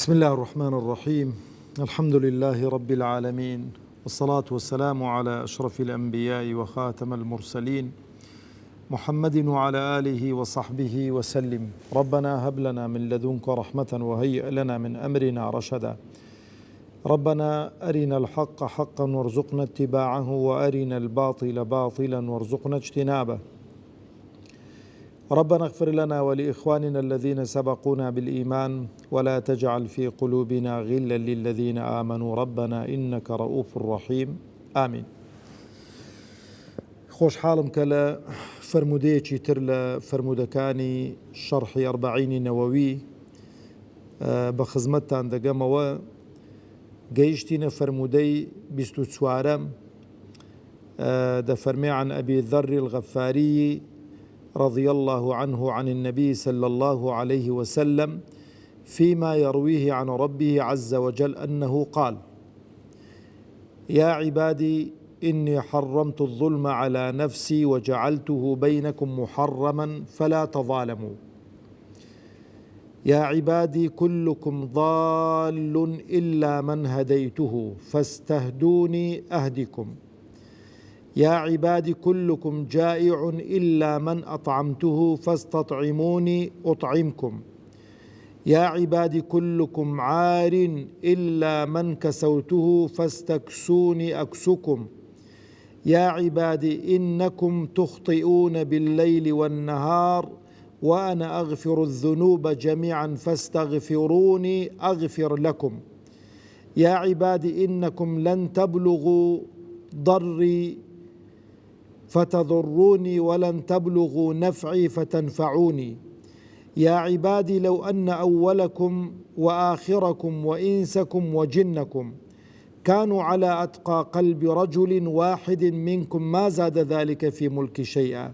بسم الله الرحمن الرحيم. الحمد لله رب العالمين، والصلاة والسلام على أشرف الأنبياء وخاتم المرسلين محمد وعلى آله وصحبه وسلم. ربنا هب لنا من لدنك رحمة وهيئ لنا من أمرنا رشدا. ربنا أرنا الحق حقا وارزقنا اتباعه، وأرنا الباطل باطلا وارزقنا اجتنابه. ربنا اغفر لنا ولإخواننا الذين سبقونا بالإيمان، ولا تجعل في قلوبنا غلا للذين آمنوا ربنا إنك رؤوف رحيم. آمين. خوش حالم كلا فرموديتي ترلا فرمودكاني شرح 40 نووي بخزمتان دقموا قيشتنا فرمودي بستو سوارم دفرمي عن أبي ذر الغفاري رضي الله عنه عن النبي صلى الله عليه وسلم فيما يرويه عن ربه عز وجل أنه قال: يا عبادي إني حرمت الظلم على نفسي وجعلته بينكم محرما فلا تظالموا. يا عبادي كلكم ضال إلا من هديته فاستهدوني أهدكم. يا عبادي كلكم جائع إلا من أطعمته فاستطعموني أطعمكم. يا عبادي كلكم عار إلا من كسوته فاستكسوني أكسكم. يا عبادي إنكم تخطئون بالليل والنهار وأنا أغفر الذنوب جميعا فاستغفروني أغفر لكم. يا عبادي إنكم لن تبلغوا ضري فتضروني ولن تبلغوا نفعي فتنفعوني. يا عبادي لو أن أولكم وآخركم وإنسكم وجنكم كانوا على أتقى قلب رجل واحد منكم ما زاد ذلك في ملك شيئا.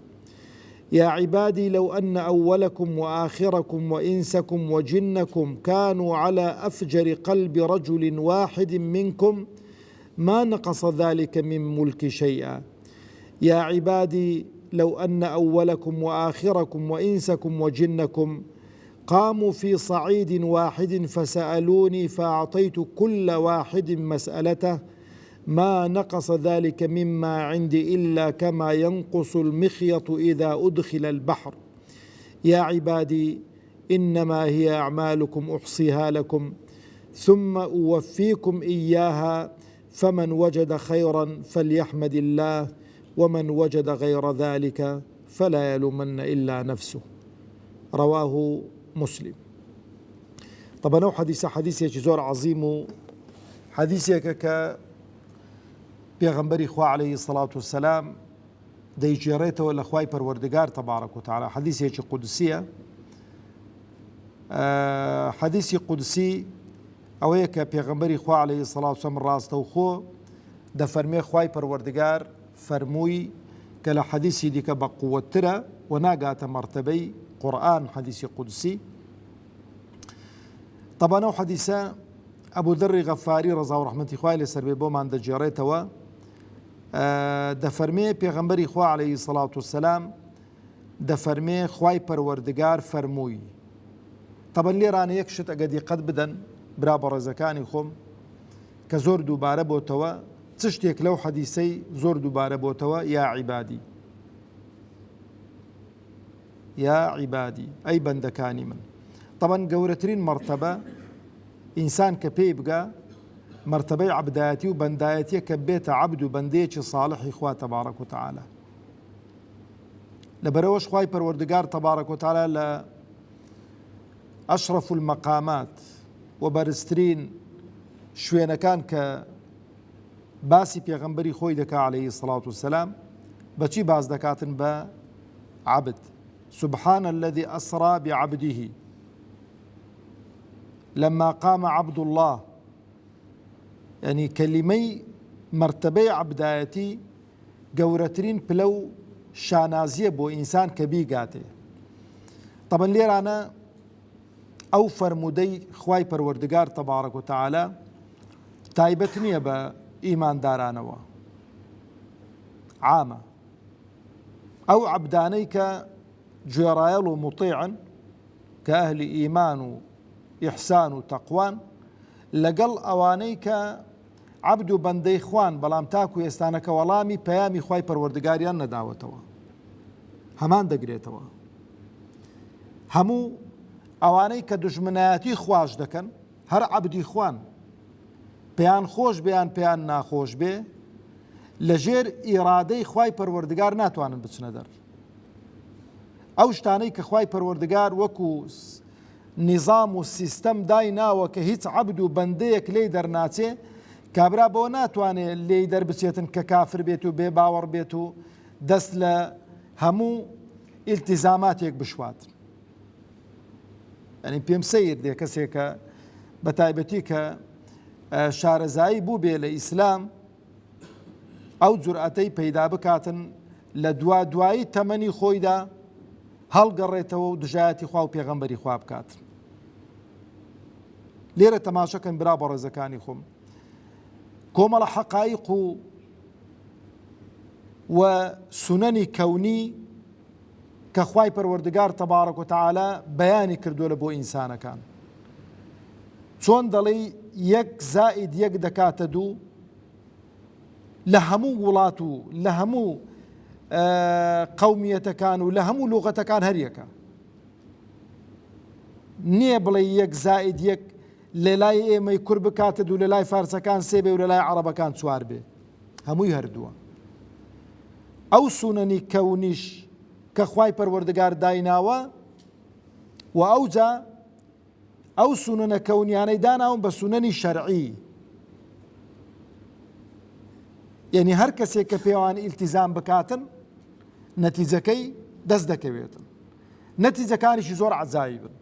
يا عبادي لو أن أولكم وآخركم وإنسكم وجنكم كانوا على أفجر قلب رجل واحد منكم ما نقص ذلك من ملك شيئا. يا عبادي لو أن أولكم وآخركم وإنسكم وجنكم قاموا في صعيد واحد فسألوني فأعطيت كل واحد مسألته ما نقص ذلك مما عندي إلا كما ينقص المخيط إذا أدخل البحر. يا عبادي إنما هي أعمالكم أحصيها لكم ثم أوفيكم إياها، فمن وجد خيرا فليحمد الله ومن وجد غير ذلك فلا يلومن إلا نفسه. رواه مسلم. طبعا حديث زور عظيم، حديثك ك بيغمبري خوا عليه الصلاة والسلام دي جيريته والأخواي پروردگار تبارك وتعالى. حديث قدسية، حديث قدسي او هيك بيغمبري خوا عليه الصلاة والسلام راسته خو ده فرمي خواي پروردگار فرموي كلا حديثي ديك بقوة ترى وناقات مرتبي قرآن حديث قدسي. طبعا حديثا أبو ذر غفاري رضا ورحمة خواي لسر بوم عند جاريته ده فرمي بيغمبري خوا عليه الصلاة والسلام ده فرمي خواي پروردگار فرموي. طبعا لي راني يكشت أقدي قد بدن برابر زكاني خم كزور دوباره بوتوا تشتيك لو حديثي زور دوباره بوتوا. يا عبادي، يا عبادي أي بندكاني من. طبعا قورترين مرتبة إنسان كبيبقى مرتبة عبداتي وبندايتي كبيت عبد وبنديتي صالح إخوة تبارك وتعالى. لبروش خواي پروردگار تبارك وتعالى لأشرف المقامات وبرسترين شوينا كان ك باسي بيغمبري خوي دكا عليه الصلاة والسلام بچي باز دكاتن با عبد. سبحان الذي أسرى بعبده لما قام عبد الله، يعني كلمي مرتبة عبدايتي قورترين بلو شانازية بو إنسان كبيقاتي. طبعا ليرانا أو فرمودي خواي پروردگار تبارك وتعالى تايبتني با إيمان دارانوا عامة أو عبدانيك جيرايل مطيعا كأهل إيمان ئیحسان و تەقوان لەگەڵ ئەوانەی کە عەبد و بەندەی خوان بەڵام تاکو ئێستانەکە وەڵامی پەیامی خوای پەروەردگاریان نەداوەتەوە هەمان دەگرێتەوە. هەموو ئەوانەی کە دوژمنایەتی خواش دەکەن هەر عەبدی خوان پێیان خۆش بێیان پێیان ناخۆش بێ لەژێر ئیرادەی خوای پەروەردگار ناتوانن بچنە دەر. ئەو شتانەی کە خوای پەروەردگار وەکو نظام و سیستەم دایناوە کە هیچ عەبد و بەندەیەک لێی دەرناچێ کابرا بەوە ناتوانێت لێی دەربچێتن کە کافر بێت و بێ باوەڕ بێت و دەست لە هەموو ئیلتیزاماتێک بشوات. ئەنی پێم سەیر دێ کەسێکە بە تایبەتی کە شارەزایی بوو بێ لە ئیسلام ئەو جورئەتەی پەیدا بکاتن لە دوایی تەمەنی خۆیدا هەڵگەڕێتەوە و دژایەتی خوا و پێغەمبەری خوا بکات. لێرە تەماشەکەن برا بە ڕێزەکانی خۆم کۆمەڵە حەقایق و سونەنی کەونی کە خوای پەروەردگار تەبارەک و تەعالا بەیانی کردووە لە بۆ ئینسانەکان. چۆن دەڵێ 1+1 دەکاتە 2 لە هەموو وڵات و لە هەموو قەومیەتەکان و لە هەموو لوغەتەکان هەریەکە. نییە بڵێ 1+1 لە لای ئێمەی کوور بکاتە 2 لە لای فارسەکان 3 بێ و لە لای عەرەبەکان 4 بێ. هەمووی هەردووە. ئەو سونەنی کەونیش کە خوای پەروەردگار دایناوە و ئەوجا ئەو سونەنە کەونیانەی داناون بە سونەنی شەرعی. یعنی هەر کەسێک کە پێوان ئیلتیزام بکاتن نەتیجەکەی دەست دەکەوێتن. نەتیجەکانیشی زۆر عەجایبن.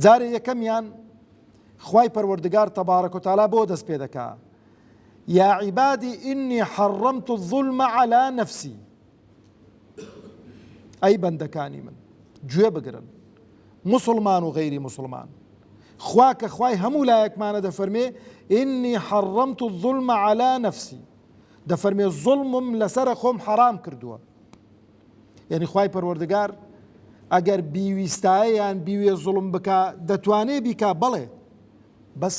جارێ یەکەمیان خوای پەروەردگار تەبارەک و تەعالا بۆ دەست پێ دەکا یا عیبادی ئینی حەڕەمت الظولم عەلا نەفسی. ئەی بەندەکانی من گوێ بگرن موسڵمان و غەیری موسڵمان خوا کە خوای هەموو لایەکمانە دەفەرمێ ئینی حەڕەمت الظولم عەلا نەفسی دەفەرمێ زوڵمم لەسەرە خۆم حەرام کردووە. یعنی خوای پەروەردگار ئەگەر بیویستایەیان بیوێ زوڵم بکا دەتوانێ بیکا بەڵێ بەس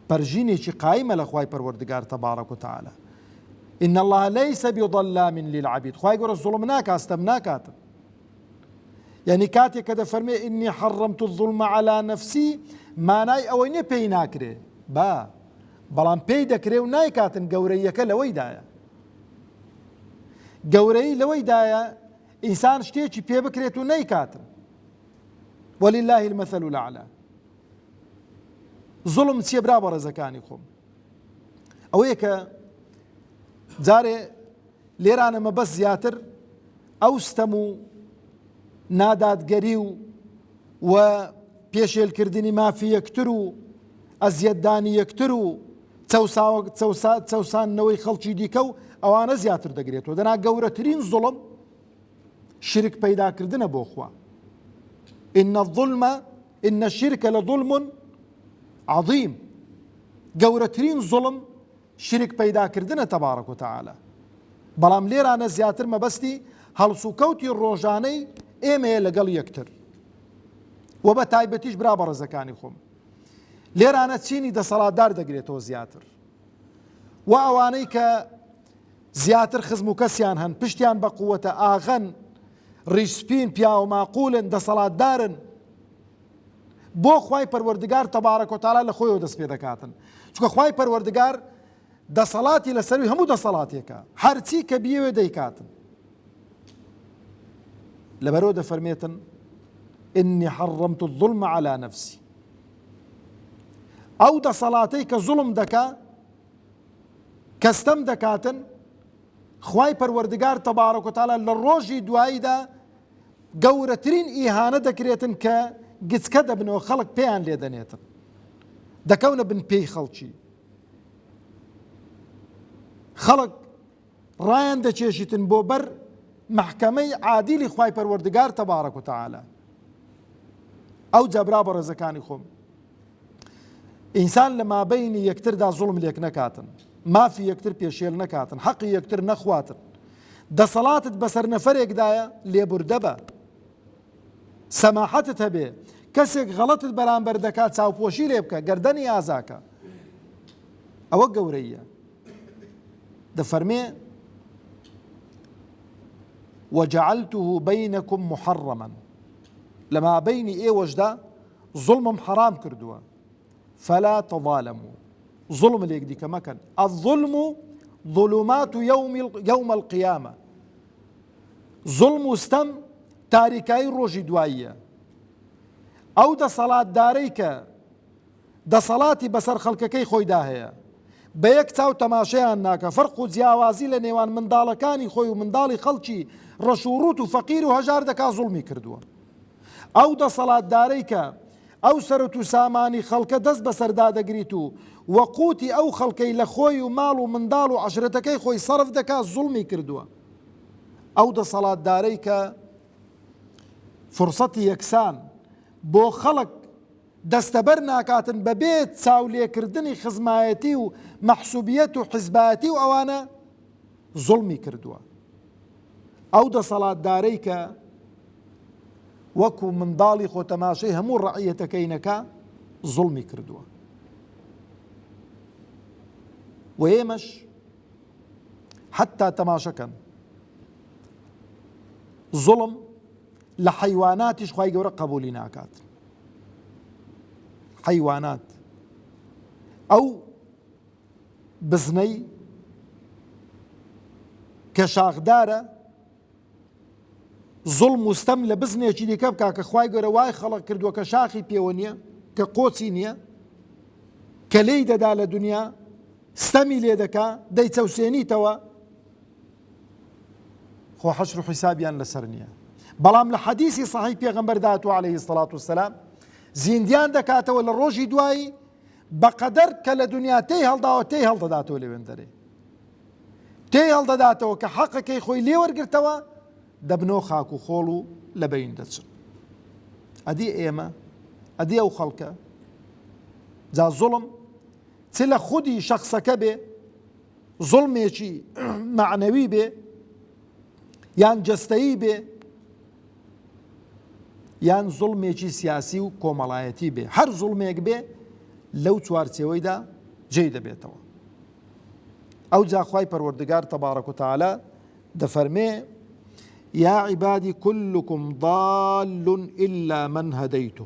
پەرژینێکی قایمە لە خوای پەروەردگار تەبارەک و تەعالا. إن الله ليس بظلام للعبيد خوای گەورە زوڵم ناکاستەم ناکاتم. یعنی کاتێک کە دەفەرمێ ئینی حەڕەمت الظولم عەلا نەفسی مانای ئەوەی نێ پێی ناکرێ بەڵام پێی دەکرێ و نایکاتن. گەورەیەکە لەوەیدایە. گەورەی لەوەیدایە ئینسان شتێکی پێ بکرێت و نەیکاتن. وەلله المەثل الأعلى. زوڵم چییە برا بە ڕێزەکانی خۆم؟ ئەوەیە کە جارێ لێرانە مەبەست زیاتر ئەو ستەم و نادادگەری و پێشێلکردنی مافی یەکتر و ئەزیەتدانی یەکتر و چەوسانەوەی خەڵکی دیکە و ئەوانە زیاتر دەگرێتەوە. دەنا گەورەترین زوڵم شرک پەیداکردنە بۆ خوا. ئین الشرک لظلم عظیم. گەورەترین زوڵم شرک پەیداکردنە تەبارەک و تەعالا. بەڵام لێرانە زیاتر مەبەستی هەڵسوکەوتی ڕۆژانەی ئێمەیە لەگەڵ یەکتر و بە تایبەتیش برا بە ڕێزەکانی خۆم لێرانە چینی دەسەڵاتدار دەگرێتەوە زیاتر و ئەوانەی کە زیاتر خزم و کەسیان هەن پشتیان بە قووەتە ئاغەن ڕیشسپین پیا و ماقولن دەسەڵاتدارن بۆ خوای پەروەردگار تەبارەک و تەعالا لە خۆیەوە دەست پێ دەکاتن. چونکە خوای پەروەردگار دەسەڵاتی لەسەروی هەموو دەسەڵاتێکە هەرچی کە بیەوێ دەیکاتن. لەبەرەوە دەفەرمێتن ئینی حەڕەمت الظولم عەلا نەفسی. ئەو دەسەڵاتەی کە زوڵم دەکا کەستەم دەکاتن خوای پەروەردگار تەبارەک و تەعالا لە ڕۆژی دواییدا گەورەترین ئیهانە دەکرێتن کە گچکە دەبنەوە خەڵک پێیان لێ دەنێتن دەکەونە بن پێی خەڵکی. خەڵک ڕایان دەچێشیتن بۆ بەر محکەمەی عادیلی خوای پەروەردگار تەبارەک و تەعالا. ئەو جەبرا بە ڕێزەکانی خۆم ئینسان لە مابەینی یەکتردا زوڵم لێک نەکاتن مافی یەکتر پێشێل نەکاتن حەقی یەکتر نەخواتن دەسەڵاتت بەسەر نەفەرێکدایە لێبوردە بە سەماحەتت هەبێ کەسێک غەڵەتت بەرامبەر دەکات چاوپۆشی لێ بکە، گەردەنی ئازاکە. ئەوە گەورەیە. دەفەرمێ وجعلته بينكم محرما لما بيني ئێوەشدا ظلمم حرام کردووە فلا تظالموا ظلم لێک دیکە مەکەن. الظلم ظلمات يوم القيامة. ظلم و ستەم تاریکایی ڕۆژی دواییە. ئەو دەسەڵاتدارەی کە دەسەڵاتی بەسەر خەڵکەکەی خۆیدا هەیە بە یەک چاو تەماشەیان ناکە، فەرق و جیاوازی لە نێوان منداڵەکانی خۆی و منداڵی خەڵکی ڕەشوڕوت و فەقیر و هەژار دەکا زوڵمی کردووە. ئەو دەسەڵاتدارەی کە ئەو سەرەت و سامانی خەڵکە دەست بەسەردا دەگریت و وەقوتی ئەو خەڵکەی لە خۆی و ماڵ و منداڵ و عەشرەتەکەی خۆی سەرف دەکا زوڵمی کردووە. ئەو دەسەڵاتدارەی کە فرسەتی یەکسان بۆ خەڵک دەستەبەر ناکاتن بەبێت چاولێکردنی خزمایەتی و مەحسوبیەت و حیزبایەتی و ئەوانە زوڵمی کردووە. ئەو دەسەڵاتدارەی کە وەکو منداڵی خۆ تەماشەی هەموو ڕەعیەتەکەی نەکا زوڵمی کردووە. و ئێمەش حتا تەماشەکەن زوڵم لە حەیواناتیش خوای گەورە قبولی ناکات. حەیوانات ئەو بزنەی کە شاخدارە زوڵم و ستەم لە بزنێکی دیکە بکا کە خوای گەورە وای خەڵق کردووە کە شاخی پێوە نییە، کە قۆچی نییە، کە لێی دەدا لە دنیا، ستەمی لێ دەکا، دەیچەوسێنیتەوە، خۆ حەشر و حیسابیان لەسەر نییە. بەڵام لە حەدیسی صەحیح پێغەمبەر داهاتوە عەلەیهی سەڵات وەسەلام زیندیان دەکاتەوە لە ڕۆژی دوایی بەقەدەر کە لە دنیا تێی هەڵداوە تێی هەڵدەداتەوە لەوێن دەرێ، تێی هەڵدەداتەوە کە حەقەکەی خۆی لێ وەرگرتەوە دەبنەوە خاک و خۆڵ و لە بەین دەچن. ئەدی ئێمە ئەدی ئەو خەڵکە جا زوڵم چ لە خودی شەخسەکە بێ، زوڵمێکی معنەوی بێ یان جەستەیی بێ یان زوڵمێکی سیاسی و کۆمەڵایەتی بێ، هەر زوڵمێک بێ لەو چوارچێوەیدا جێی دەبێتەوە. ئەو جا خوای پەروەردگار تەبارەک و تەعالا دەفەرمێ یا عیبادی كلكم ضال إلا من هديته.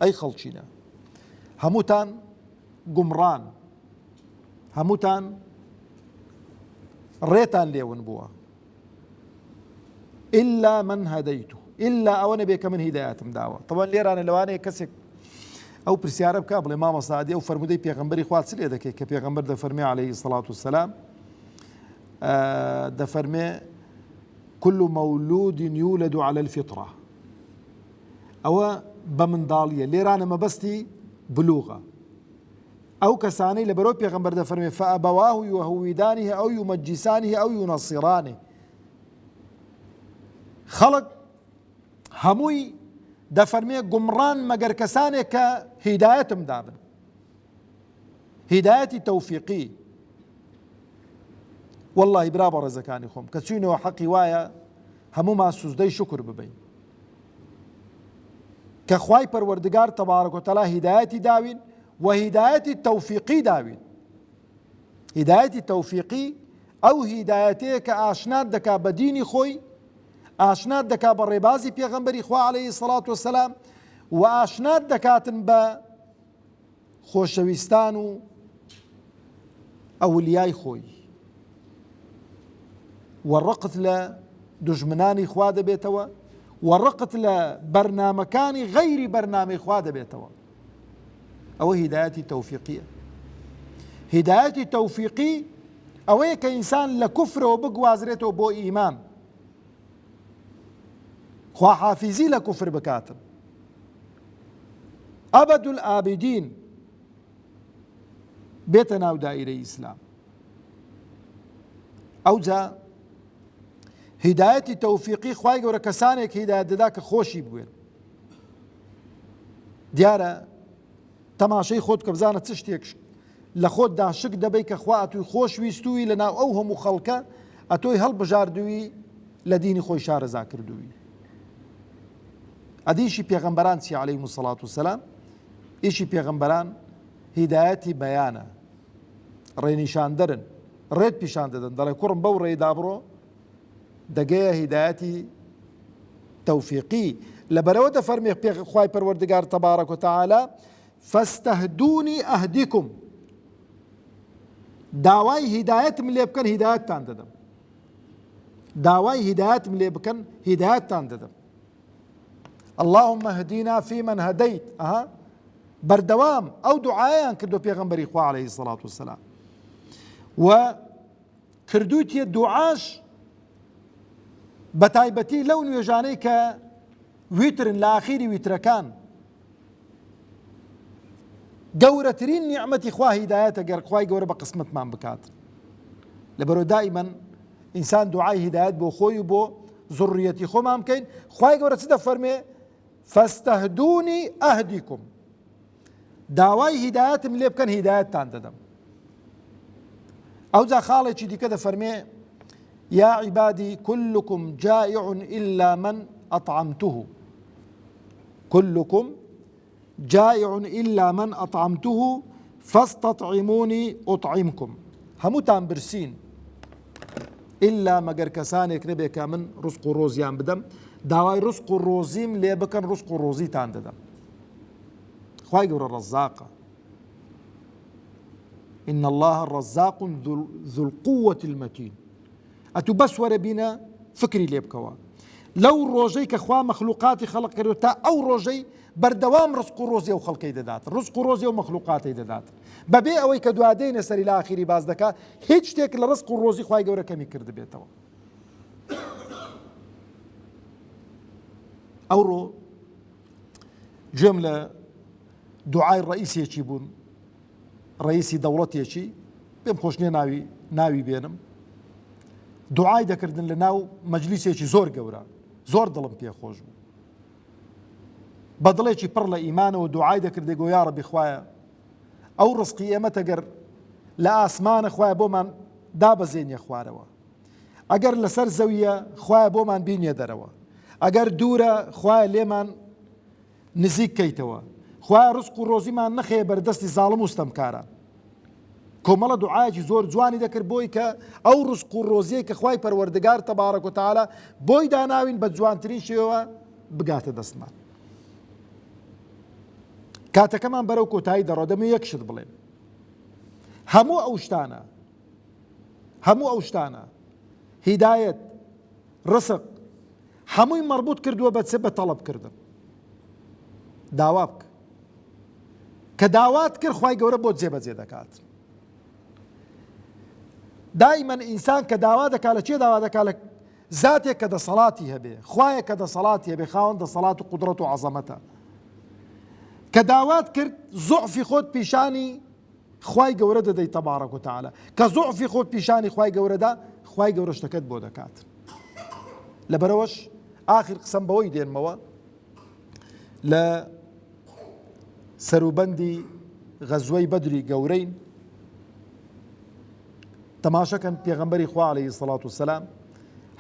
ئەی خەڵچینە هەمووتان گومڕان، هەمووتان ڕێتان لێون بووە. إلا من هديته، إلا ئەوە نەبێ کە من هیدایەتم داوە. طبعا لێرانە لەوانەیە کەسێک ئەو پرسیارە بکە بڵێ مامۆستا عادی ئەو فەرمودەی پێغەمبەری خوا چ لێ دەکەیت کە پێغەمبەر دەفەرمێ عەلەیهی السەڵات وەسەلام دەفەرمێ كل مولود يولد على الفطرة. ئەوە بە منداڵیە، لێرانە مەبەستی بلوغە. ئەو کەسانەی لە بەرەو پێغەمبەر دەفەرمێ فەئەبەواه یوهەویدانه ئەو یومەجیسانه ئەو یونەصیرانه. خەڵک هەمووی دەفەرمێ گومڕان مەگەر کەسانێک کە هیدایەتم دابن، هیدایەتی تەوفیقی. واللهی برا بە ڕێزەکانی خۆم کە چوینەوە حەقی وایە هەموومان سوزدەی شکر ببین کە خوای پەروەردگار تەبارەک و تەعالا هیدایەتی داوین و هیدایەتی تەوفیقی داوین. هیدایەتی تەوفیقی ئەو هیدایەتەیە کە ئاشنات دەکا بە دینی خۆی، ئاشنات دەکا بە ڕێبازی پێغەمبەری خوا عەلەیهی سەڵات وەسەلام و ئاشنات دەکاتن بە خۆشەویستان و ئەولیای خۆی، وەڕقت لە دوژمنانی خوا دەبێتەوە، وەڕقت لە بەرنامەکانی غەیری بەرنامەی خوا دەبێتەوە. ئەوە هیدایەتی تەوفیقیە. هیدایەتی تەوفیقی ئەوەیە کە ئینسان لە کوفرەوە بگوازرێتەوە بۆ ئیمان، خواحافیزی لە کوفر بکاتن، ئەبەد الئابدین بێتە ناو دائیرەی ئیسلام. ئەو جا هیدایەتی تەوفیقی خوای گەورە کەسانێک هیدایەت دەدا کە خۆشی بوێن. دیارە تەماشەی خۆت کە بزانە چ شتێک لە خۆتدا شک دەبەی کە خوا ئەتوی خۆشویستووی لە ناو ئەو هەموو خەڵکە، ئەتۆی هەڵبژاردووی لە دینی خۆی شارەزا کردووی. ئەدیشی پێغەمبەران چی عەلەیهیمو سەڵات وسەلام؟ ئیشی پێغەمبەران هیدایەتی بەیانە، ڕێنیشاندەرن، ڕێت پیشان دەدەن، دەڵێ کوڕم بەو ڕێدا بڕۆ، دەگەیە هیدایەتی تەوفیقی. لەبەرەوە دەفەرمێ خوای پەروەردگار تەبارەک و تەعالا فەستەهدونی ئەهدیکم، داوای هیدایەتم لێ بکەن هیدایەتتان دەدەم، داوای هیدایەتم لێ بکەن هیدایەتتان دەدەم. اللهم اهدنا فيمن هديت. بەردەوام ئەو دوعایان کردو پێغەمبەری خوا عەلەیهی سەڵات وسەلام، و کردوویتە دوعاش بە تایبەتی لەو نوێژانەی کە ویترن لە ئاخیری ویترەکان. گەورەترین نیعمەتی خوا هیدایەتە گەر خوای گەورە بە قسمەتمان بکات. لەبەرەوە دائیمەن ئینسان دوعای هیدایەت بۆ خۆی و بۆ زوڕیەتی خۆمان بکەین. خوای گەورە چ دەفەرمێ؟ فەستەهدونی ئەهدیکم، داوای هیدایەتم لێ بکەن هیدایەتتان دەدەم. ئەوجا خاڵێکی دیکە دەفەرمێ یا عیبادی كلكم جائع إلا من أطعمته، كلكم جائع إلا من أطعمته فاستطعموني أطعمكم. هەمووتان برسین ئللا مەگەر کەسانێک نەبێ کە من ڕزق و ڕۆزیان بدەم، داوای ڕزق و ڕۆزیم لێ بکەن ڕزق و ڕۆزیتان دەدەم. خوای گەورە ڕەزاقە. إن الله الرزاق ذو القوة المتين. ئەتو بەس وەرە بینە فکری لێ بکەوە لەو ڕۆژەی کە خوا مەخلوقاتی خەڵق کردو تا ئەو ڕۆژەی بەردەوام ڕزق و ڕۆزی و خەڵقەی دەدات، ڕزق و ڕۆزی و مەخلوقاتی دەدات، بەبێ ئەوەی کە دوادێنە سەری لە ئاخیری باز دەکا هیچ شتێک لە ڕزق و ڕۆزی خوای گەورە کەمی کرد بێتەوە. ئەوڕۆ گوێم لە دوعای ڕئیسێکی بوون، ڕئیسی دەوڵەتێکی، پێم خۆش نییە ناوی بێنم، دوعای دەکردن لە ناو مەجلیسێکی زۆر گەورە، زۆر دڵم پێ خۆش بوو، بە دڵێکی پڕ لە ئیمانەوە دوعای دەکردێ گۆ یا ڕەبی خوایە ئەو ڕزقی ئێمە تەگەر لە ئاسمانە خوایە بۆمان دابەزێنیە خوارەوە، ئەگەر لەسەر زەویە خوایە بۆمان بینێ دەرەوە، ئەگەر دوورە خوایە لێمان نزیک کەیتەوە، خوایە ڕزق و ڕۆزیمان نەخێ بەردەستی زاڵم و ستەمکاران. کۆمەڵە دوعایەکی زۆر جوانی دەکرد بۆی کە ئەو ڕزق و ڕۆزیەی کە خوای پەروەردگار تەبارەک و تەعالا بۆی داناوین بە جوانترین شێوە بگاتە دەستمان. کاتەکەمان بەرەو کۆتایی دەڕۆ، دەمە یەک شت بڵێن، هەموو ئەو شتانە هیدایەت، ڕزق، هەمووی مەربوط کردووە بە چ؟ بە تەڵەبکردن. داوا بکە، کە داوات کرد خوای گەورە بۆ جێبەجێ دەکات. دائیمەن ئینسان کە داوا دەکات لە چێ داوا دەکات؟ لە زاتێک کە دەسەڵاتی هەبێ، خوایە کە دەسەڵاتی هەبێ، خاوەن دەسەڵات و قودرەت و عەزەمەتە. کە داوات کرد زوعفی خۆت پیشانی خوای گەورە دەدەی تەبارەک و تەعالا، کە زوعفی خۆت پیشانی خوای گەورەدا، خوای گەورە شتەکەت بۆ دەکات. لەبەرەوەش ئاخر قسەم بەوەی دێنمەوە لە سەروبەندی غەزوەی بەدری گەورەین، تەماشەکەن پێغەمبەری خوا عەلەیهی سەڵات وسەلام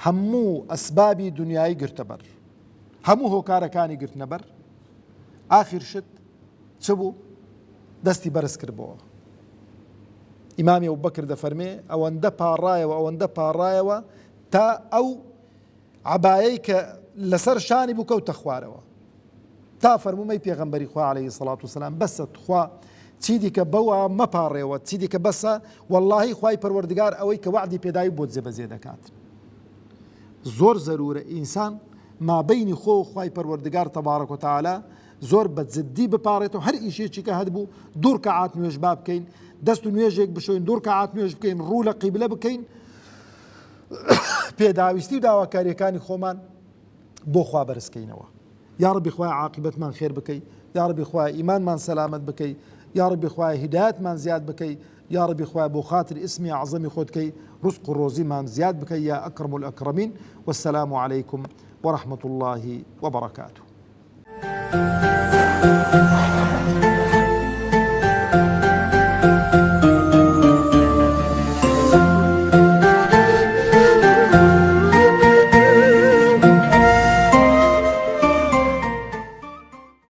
هەموو ئەسبابی دنیایی گرتەبەر، هەموو هۆکارەکانی گرتنەبەر، ئاخر شت چ بوو؟ دەستی بەرز کردبەوە. ئیمامی ئەبوبەکر دەفەرمێ ئەوەندە پاڕایەوە تا ئەو عەبایەی کە لەسەر شانی بوو کەوتە خوارەوە، تا فەرمومەی پێغەمبەری خوا عەلەیهی سەڵات وسەلام بەسە خوا چی دیکە بەوە مەپاڕێەوە، چی دیکە بەسە، وەڵڵاهی خوای پەروەردگار ئەوەی کە وعدی پێداوی بۆ جێبەجێ دەکات. زۆر زەرورە ئینسان مابەینی خۆ و خوای پەروەردگار تەبارەک و تەعالا زۆر بە جددی بپارێتەوە، هەر ئیشێکی کە هەبوو دوور کەعات نوێژ با بکەین، دەست و نوێژێک بشۆین، دوور کەعات نوێژ بکەین، ڕوو لە قیبلە بکەین، پێداویستی و داواکاریەکانی خۆمان بۆ خوا بەرزکەینەوە. یا ڕەبی خوای عاقبەتمان خێر بکەی، یا ڕەبی خوای ئیمانمان سەلامەت بکەی، یا ڕەبی خوای هیدایەتمان زیاد بکەی، یا ڕەبی خوای بۆ خاتر ئیسمی عەزەمی خۆت کەی ڕزق و ڕۆزیمان زیاد بکەی یا ئەکرەم الئەکرەمین. وەسەلام عەلەیکم وەڕەحمەت الله وبەرەکاتوه.